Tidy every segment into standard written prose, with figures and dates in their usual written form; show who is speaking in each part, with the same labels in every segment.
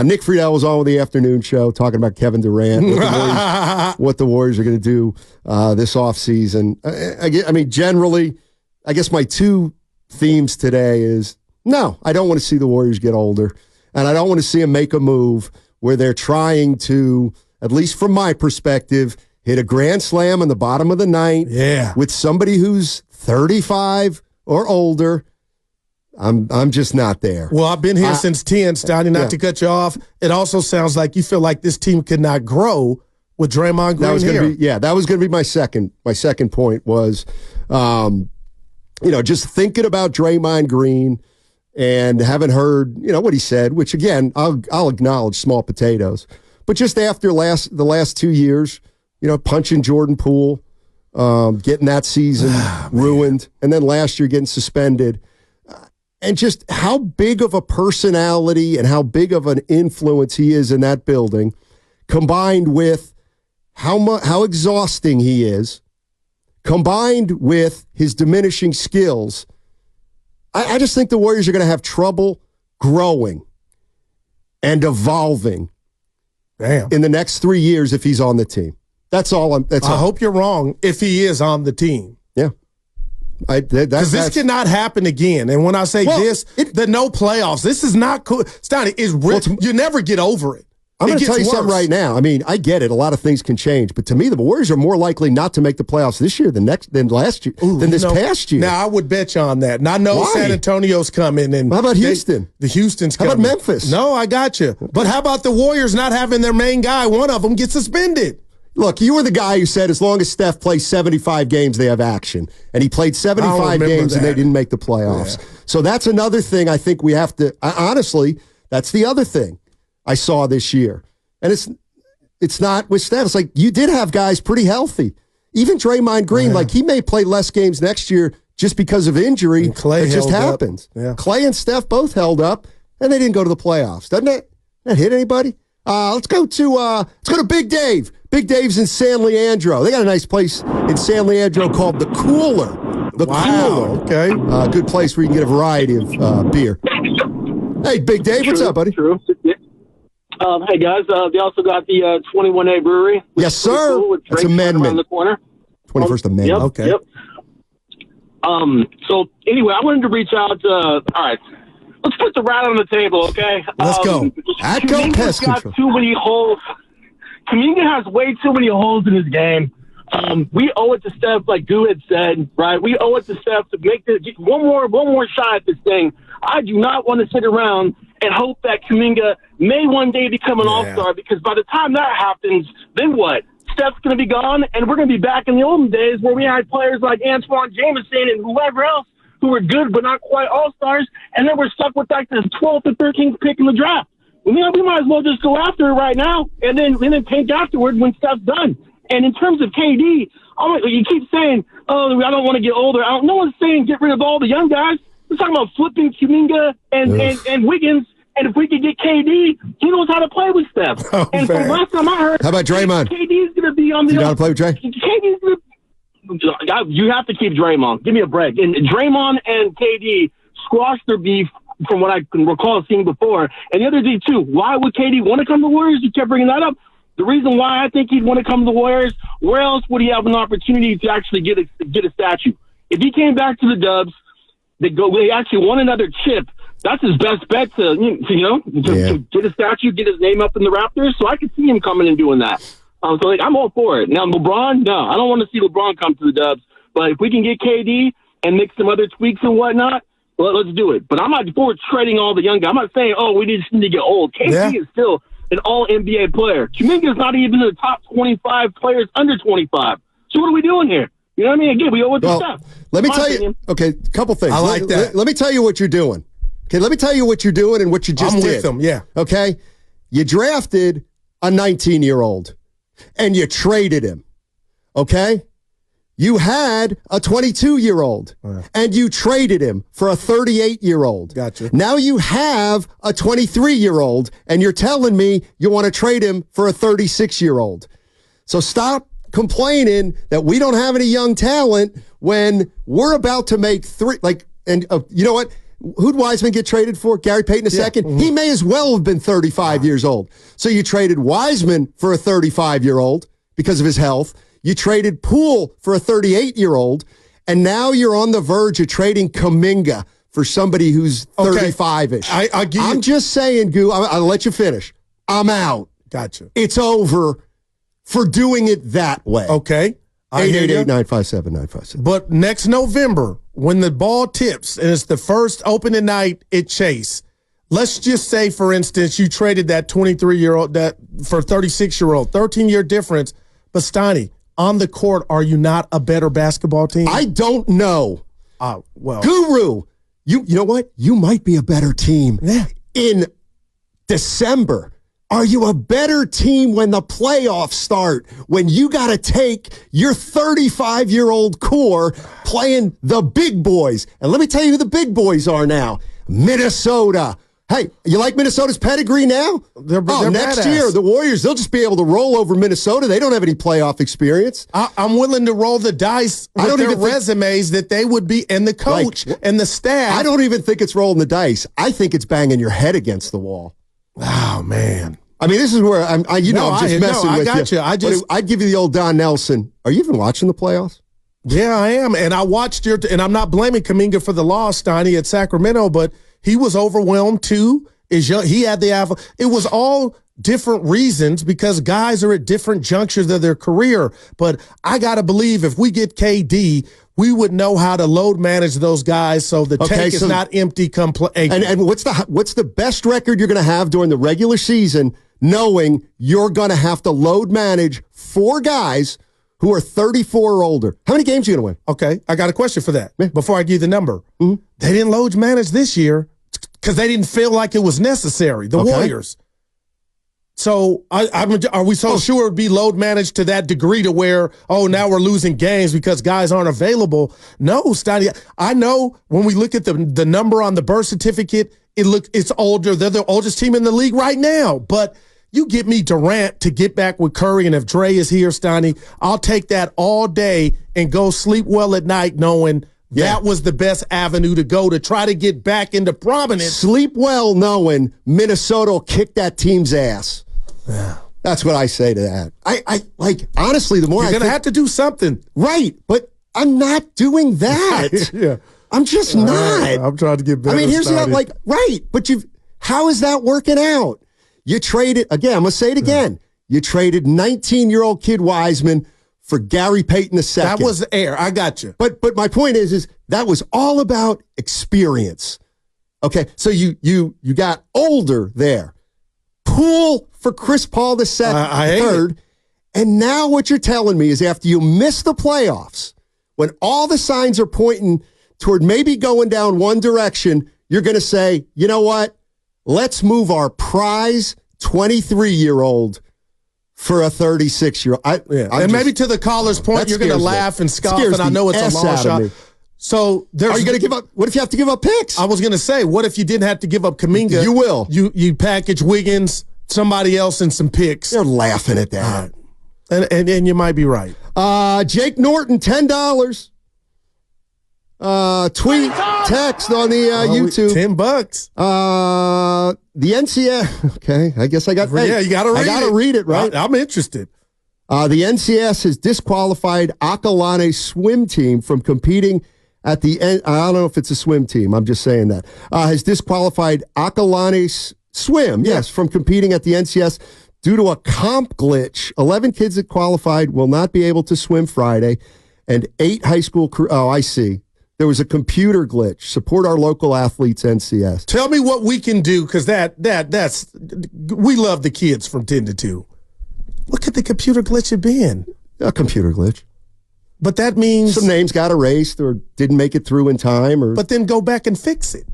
Speaker 1: Nick Friedel was on with the afternoon show talking about Kevin Durant, what the Warriors are going to do this offseason. I mean, generally, I guess my two themes today is, no, I don't want to see the Warriors get older, and I don't want to see them make a move where they're trying to, at least from my perspective, hit a grand slam in the bottom of the ninth with somebody who's 35 or older. I'm just not there.
Speaker 2: Well, I've been here since 10, Steiny, not to cut you off. It also sounds like you feel like this team could not grow with Draymond Green here.
Speaker 1: That was going to be my second point was, just thinking about Draymond Green and haven't heard, what he said, which, again, I'll acknowledge small potatoes. But just after the last 2 years, punching Jordan Poole, getting that season ruined, and then last year getting suspended, and just how big of a personality and how big of an influence he is in that building, combined with how exhausting he is, combined with his diminishing skills, I just think the Warriors are going to have trouble growing and evolving in the next 3 years if he's on the team. That's all. I
Speaker 2: hope you're wrong if he is on the team.
Speaker 1: Yeah.
Speaker 2: Because this cannot happen again. And when I say the no playoffs, this is not cool. Steiny, you never get over it.
Speaker 1: I'm going to tell you something right now. I mean, I get it. A lot of things can change. But to me, the Warriors are more likely not to make the playoffs this year than last year, than this past year.
Speaker 2: Now, I would bet you on that. And I know San Antonio's coming. And
Speaker 1: how about Houston?
Speaker 2: The Houston's coming.
Speaker 1: How about Memphis?
Speaker 2: No, I got you. But how about the Warriors not having their main guy? One of them gets suspended.
Speaker 1: Look, you were the guy who said as long as Steph plays 75 games, they have action. And he played 75 games and they didn't make the playoffs. Yeah. So that's another thing I think we have to – honestly, that's the other thing I saw this year. And it's not with Steph. It's like you did have guys pretty healthy. Even Draymond Green, like he may play less games next year just because of injury.
Speaker 2: And Clay
Speaker 1: it just happens.
Speaker 2: Yeah.
Speaker 1: Clay and Steph both held up, and they didn't go to the playoffs. Doesn't that hit anybody? Let's go to Big Dave. Big Dave's in San Leandro. They got a nice place in San Leandro called The Cooler. Cooler.
Speaker 2: Okay.
Speaker 1: Good place where you can get a variety of beer. Hey, Big Dave, what's up, buddy?
Speaker 3: True. Hey, guys. They also got the 21A Brewery.
Speaker 1: Yes, sir.
Speaker 3: Cool,
Speaker 1: That's amendment.
Speaker 3: Around the corner.
Speaker 1: 21st Amendment.
Speaker 3: Yep,
Speaker 1: okay.
Speaker 3: Yep. So, anyway, I wanted to reach out. All right. Let's put the rat on the table, okay?
Speaker 1: Let's go.
Speaker 3: Kuminga's got too many holes. Kuminga has way too many holes in his game. We owe it to Steph, like Goo had said, right? We owe it to Steph to make this one more shot at this thing. I do not want to sit around and hope that Kuminga may one day become an all-star, because by the time that happens, then what? Steph's going to be gone, and we're going to be back in the olden days where we had players like Antoine Jameson and whoever else who were good but not quite all-stars, and then we're stuck with like this 12th or 13th pick in the draft. We might as well just go after it right now and then tank afterward when Steph's done. And in terms of KD, you keep saying, oh, I don't want to get older. No one's saying get rid of all the young guys. We're talking about flipping Kuminga and Wiggins. And if we could get KD, he knows how to play with Steph. From last time I heard,
Speaker 1: how about Draymond?
Speaker 3: KD's going to be on the.
Speaker 1: You got to play with Dray?
Speaker 3: KD's going to. You have to keep Draymond. Give me a break. And Draymond and KD squashed their beef from what I can recall seeing before. And the other thing, too, why would KD want to come to the Warriors? You kept bringing that up. The reason why I think he'd want to come to the Warriors, where else would he have an opportunity to actually get a statue? If he came back to the Dubs, they actually won another chip. That's his best bet to get a statue, get his name up in the Raptors. So I could see him coming and doing that. I'm all for it. Now, LeBron, no, I don't want to see LeBron come to the Dubs. But if we can get KD and make some other tweaks and whatnot, let's do it. But I'm not for trading all the young guys. I'm not saying, we just need to get old. KD is still an all-NBA player. Kuminga is not even in the top 25 players under 25. So what are we doing here? You know what I mean? Again, we owe it to Steph.
Speaker 1: Let me tell you. Okay, a couple things.
Speaker 2: I like that.
Speaker 1: Let me tell you what you're doing. Okay, let me tell you what you're doing and what you just did.
Speaker 2: I'm with them, yeah.
Speaker 1: Okay? You drafted a 19-year-old, and you traded him. Okay? You had a 22-year-old, and you traded him for a 38-year-old.
Speaker 2: Gotcha.
Speaker 1: Now you have a 23-year-old, and you're telling me you want to trade him for a 36-year-old. So stop complaining that we don't have any young talent when we're about to make three. You know what? Who'd Wiseman get traded for? Gary Payton II? Mm-hmm. He may as well have been 35 years old. So you traded Wiseman for a 35-year-old because of his health. You traded Poole for a 38-year-old. And now you're on the verge of trading Kuminga for somebody who's 35-ish. I'm just saying, Goo, I'll let you finish. I'm out.
Speaker 2: Gotcha.
Speaker 1: It's over for doing it that way.
Speaker 2: Okay.
Speaker 1: 888-957-957.
Speaker 2: But next November, when the ball tips and it's the first opening night at Chase, let's just say, for instance, you traded that 23-year-old for 36-year-old, 13-year difference. But Steiny, on the court, are you not a better basketball team?
Speaker 1: I don't know.
Speaker 2: Well,
Speaker 1: Guru, you know what? You might be a better team in December. Are you a better team when the playoffs start? When you got to take your 35-year-old core playing the big boys. And let me tell you who the big boys are now. Minnesota. Hey, you like Minnesota's pedigree now?
Speaker 2: They're
Speaker 1: next
Speaker 2: badass.
Speaker 1: year, the Warriors, they'll just be able to roll over Minnesota. They don't have any playoff experience.
Speaker 2: I'm willing to roll the dice with their resumes that they would be, and the coach and the staff.
Speaker 1: I don't even think it's rolling the dice. I think it's banging your head against the wall.
Speaker 2: Oh, man.
Speaker 1: I mean, this is where I'm just messing with you.
Speaker 2: I'd
Speaker 1: give you the old Don Nelson. Are you even watching the playoffs?
Speaker 2: Yeah, I am. And I watched and I'm not blaming Kuminga for the loss, Steiny, at Sacramento, but he was overwhelmed too. He had the alpha. It was all different reasons because guys are at different junctures of their career. But I got to believe if we get KD, we would know how to load manage those guys so the tank is not empty.
Speaker 1: And what's the best record you're going to have during the regular season, knowing you're going to have to load manage 4 guys who are 34 or older? How many games are you going to win?
Speaker 2: Okay, I got a question for that.
Speaker 1: Yeah.
Speaker 2: Before I give you the number.
Speaker 1: Mm-hmm.
Speaker 2: They didn't load manage this year because they didn't feel like it was necessary, the Warriors. So are we so sure it would be load managed to that degree to where, now we're losing games because guys aren't available? No, Steiny. I know when we look at the number on the birth certificate, it's older. They're the oldest team in the league right now. But you get me Durant to get back with Curry, and if Dre is here, Steiny, I'll take that all day and go sleep well at night knowing that was the best avenue to go to try to get back into prominence.
Speaker 1: Sleep well knowing Minnesota will kick that team's ass.
Speaker 2: Yeah.
Speaker 1: That's what I say to that. I honestly, the more
Speaker 2: you're going to have to do something.
Speaker 1: Right, but I'm not doing that.
Speaker 2: Yeah.
Speaker 1: I'm just not.
Speaker 2: I'm trying to get better.
Speaker 1: I mean, here's but how is that working out? You traded, again, I'm going to say it again. You traded 19-year-old kid Wiseman for Gary Payton II.
Speaker 2: That was the air. I got you.
Speaker 1: But my point is that was all about experience. Okay, so you got older there. Poole for Chris Paul II, third. And now what you're telling me is after you miss the playoffs, when all the signs are pointing toward maybe going down one direction, you're going to say, you know what? Let's move our prize 23-year-old for a 36-year-old.
Speaker 2: And maybe to the caller's point, you're going to laugh and scoff, and I know it's a long shot. So are
Speaker 1: you going to give up? What if you have to give up picks?
Speaker 2: I was going to say, what if you didn't have to give up Kuminga?
Speaker 1: You will.
Speaker 2: You package Wiggins, somebody else, and some picks.
Speaker 1: They're laughing at that.
Speaker 2: And you might be right.
Speaker 1: Jake Norton, $10. Tweet, text on the YouTube.
Speaker 2: $10.
Speaker 1: The NCS. Okay, I guess I got.
Speaker 2: Yeah, you got to read it.
Speaker 1: I got to read it, right?
Speaker 2: I'm interested.
Speaker 1: The NCS has disqualified Akalane's swim team from competing at the end. I don't know if it's a swim team. I'm just saying that. Has disqualified Akalane's swim, yes, from competing at the NCS due to a comp glitch. 11 kids that qualified will not be able to swim Friday, and 8 high school. I see. There was a computer glitch. Support our local athletes, NCS.
Speaker 2: Tell me what we can do, because that's we love the kids from 10 to 2. What could the computer glitch have been?
Speaker 1: A computer glitch.
Speaker 2: But that means
Speaker 1: some names got erased or didn't make it through in time.
Speaker 2: But then go back and fix it.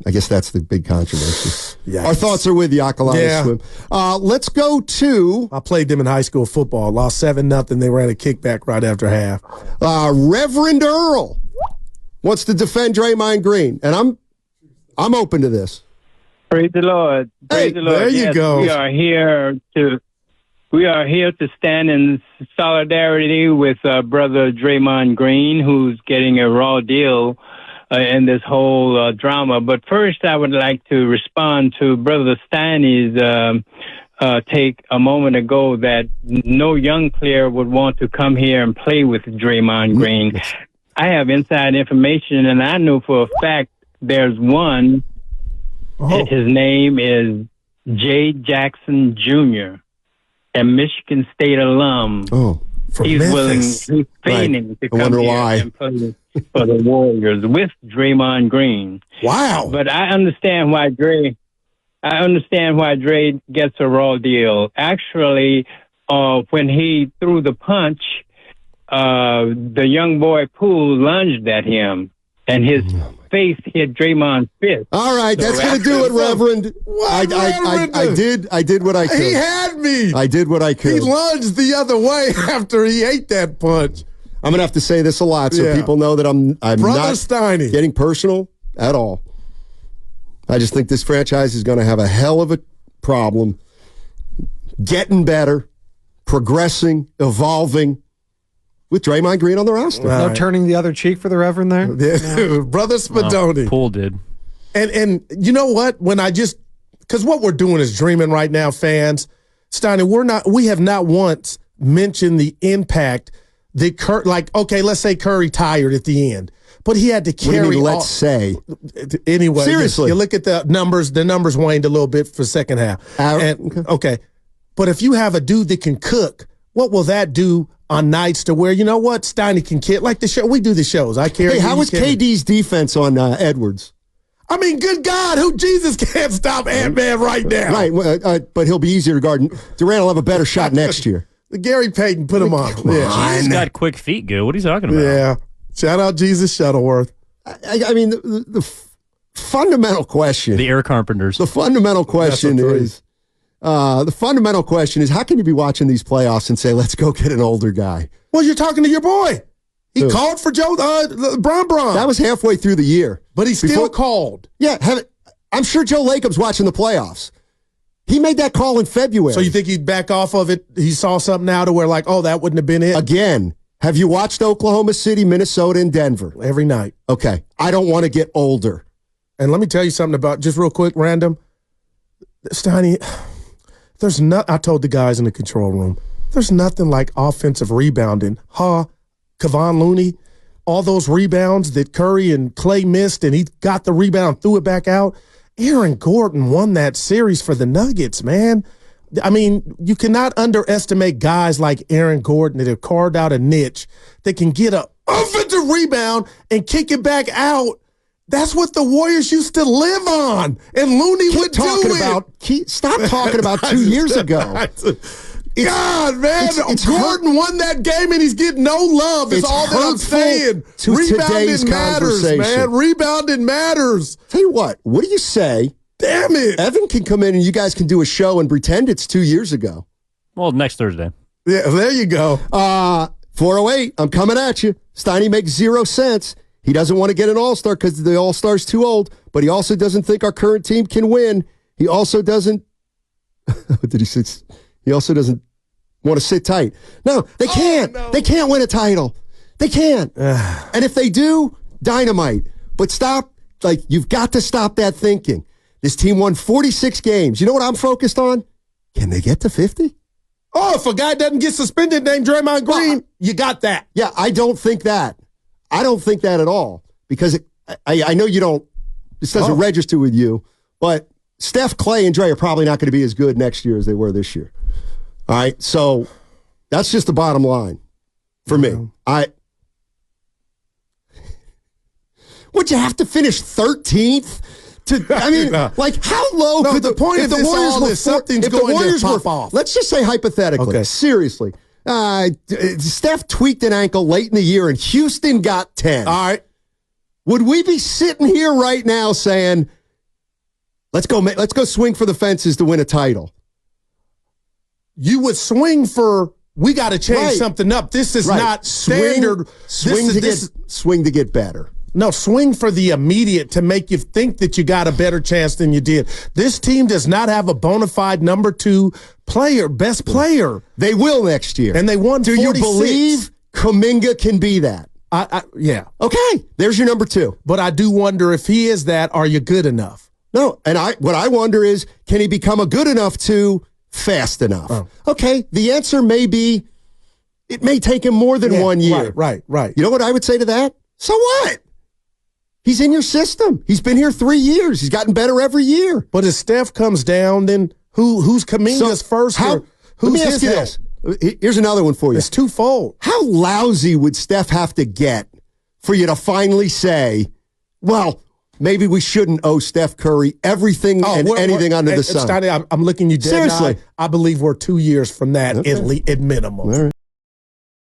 Speaker 1: I guess that's the big controversy.
Speaker 2: Yikes.
Speaker 1: Our thoughts are with the Akalani swim. Let's go to...
Speaker 2: I played them in high school football. Lost 7-0. They ran a kickback right after half.
Speaker 1: Reverend Earl wants to defend Draymond Green, and I'm open to this.
Speaker 4: Praise the Lord. Praise the Lord.
Speaker 2: There you go.
Speaker 4: We are here to stand in solidarity with brother Draymond Green, who's getting a raw deal in this whole drama. But first, I would like to respond to Brother Steiny's take a moment ago that no young player would want to come here and play with Draymond Green. I have inside information, and I know for a fact there's one. Oh. His name is Jay Jackson Jr., a Michigan State alum.
Speaker 1: Oh,
Speaker 4: he's feigning to come here and play for the Warriors with Draymond Green.
Speaker 2: Wow!
Speaker 4: But I understand why Dre gets a raw deal. Actually, when he threw the punch, the young boy Poole lunged at him, and his face hit Draymond's fist.
Speaker 1: All right, that's going to do it, Reverend. I did what I could.
Speaker 2: He had me.
Speaker 1: I did what I could.
Speaker 2: He lunged the other way after he ate that punch.
Speaker 1: I'm going to have to say this a lot so people know that I'm
Speaker 2: Brother
Speaker 1: not
Speaker 2: Steiny.
Speaker 1: Getting personal at all. I just think this franchise is going to have a hell of a problem getting better, progressing, evolving with Draymond Green on the roster.
Speaker 5: No turning the other cheek for the Reverend there?
Speaker 2: No. Brother Spadoni.
Speaker 6: No, Poole did.
Speaker 2: And you know what? Because what we're doing is dreaming right now, fans. Steiny, we have not once mentioned the impact that let's say Curry tired at the end. But he had to carry.
Speaker 1: What do you mean, let's say?
Speaker 2: Anyway,
Speaker 1: seriously,
Speaker 2: you look at the numbers. The numbers waned a little bit for second half. Okay, but if you have a dude that can cook, what will that do on nights to where, you know what, Steiny can kid like the show? We do the shows. I carry.
Speaker 1: Hey, how was KD's defense on Edwards?
Speaker 2: I mean, good God, Jesus can't stop Ant-Man right now.
Speaker 1: Right, but he'll be easier to guard. Durant will have a better shot next year.
Speaker 2: Gary Payton put him on.
Speaker 6: He's got quick feet, good. What are you talking about?
Speaker 2: Yeah. Shout out Jesus Shuttleworth.
Speaker 1: I mean, the fundamental question.
Speaker 6: The Air Carpenters.
Speaker 1: The fundamental question is, how can you be watching these playoffs and say, let's go get an older guy?
Speaker 2: Well, you're talking to your boy. He called for Joe Bron.
Speaker 1: That was halfway through the year.
Speaker 2: But he still called.
Speaker 1: Yeah, I'm sure Joe Lacob's watching the playoffs. He made that call in February.
Speaker 2: So you think he'd back off of it? He saw something now to where that wouldn't have been it?
Speaker 1: Again, have you watched Oklahoma City, Minnesota, and Denver?
Speaker 2: Every night.
Speaker 1: Okay. I don't want to get older.
Speaker 2: And let me tell you something about, just real quick, random. Steiny, I told the guys in the control room, there's nothing like offensive rebounding. Kevon Looney, all those rebounds that Curry and Clay missed, and he got the rebound, threw it back out. Aaron Gordon won that series for the Nuggets, man. I mean, you cannot underestimate guys like Aaron Gordon that have carved out a niche that can get an offensive rebound and kick it back out. That's what the Warriors used to live on, and Looney would do it.
Speaker 1: Stop talking about 2 years ago.
Speaker 2: God, man, Gordon won that game, and he's getting no love. It's all that I'm saying. Rebounding matters, man. Rebounding matters.
Speaker 1: Tell you what do you say?
Speaker 2: Damn it.
Speaker 1: Evan can come in and you guys can do a show and pretend it's 2 years ago.
Speaker 6: Well, next Thursday.
Speaker 2: Yeah, there you go.
Speaker 1: 408, I'm coming at you. Steiny makes 0 sense. He doesn't want to get an All-Star because the All-Star's too old, but he also doesn't think our current team can win. He also doesn't, what did he say? He also doesn't want to sit tight. No, they can't. No. They can't win a title. They can't. And if they do, dynamite. But you've got to stop that thinking. This team won 46 games. You know what I'm focused on? Can they get to 50?
Speaker 2: Oh, if a guy doesn't get suspended named Draymond Green, you got that.
Speaker 1: Yeah, I don't think that. I don't think that at all. Because I know you don't, this doesn't register with you, but Steph, Clay, and Dre are probably not going to be as good next year as they were this year. All right, so that's just the bottom line for me. Would you have to finish 13th? How low could
Speaker 2: the point of this all is something's going to pop off.
Speaker 1: Let's just say hypothetically, seriously. Steph tweaked an ankle late in the year and Houston got 10.
Speaker 2: All right.
Speaker 1: Would we be sitting here right now saying, let's go swing for the fences to win a title?
Speaker 2: You would swing for, we got to change something up. This is not standard.
Speaker 1: Swing to get better.
Speaker 2: No, swing for the immediate to make you think that you got a better chance than you did. This team does not have a bona fide number 2 player, best player.
Speaker 1: They will next year.
Speaker 2: And they won 46.
Speaker 1: Do you believe Kuminga can be that?
Speaker 2: Yeah.
Speaker 1: Okay, there's your number 2.
Speaker 2: But I do wonder if he is that, are you good enough?
Speaker 1: No, and what I wonder is, can he become a good enough 2 fast enough?
Speaker 2: Oh.
Speaker 1: Okay, the answer may be, it may take him more than 1 year.
Speaker 2: Right.
Speaker 1: You know what I would say to that? So what? He's in your system. He's been here 3 years. He's gotten better every year.
Speaker 2: But if Steph comes down, then who's Kuminga's first?
Speaker 1: Let me ask you this. Here's another one for you.
Speaker 2: It's twofold.
Speaker 1: How lousy would Steph have to get for you to finally say, well, maybe we shouldn't owe Steph Curry everything and anything under the sun?
Speaker 2: Steiny, I'm looking you dead in the eye. I believe we're 2 years from that at minimum. All right.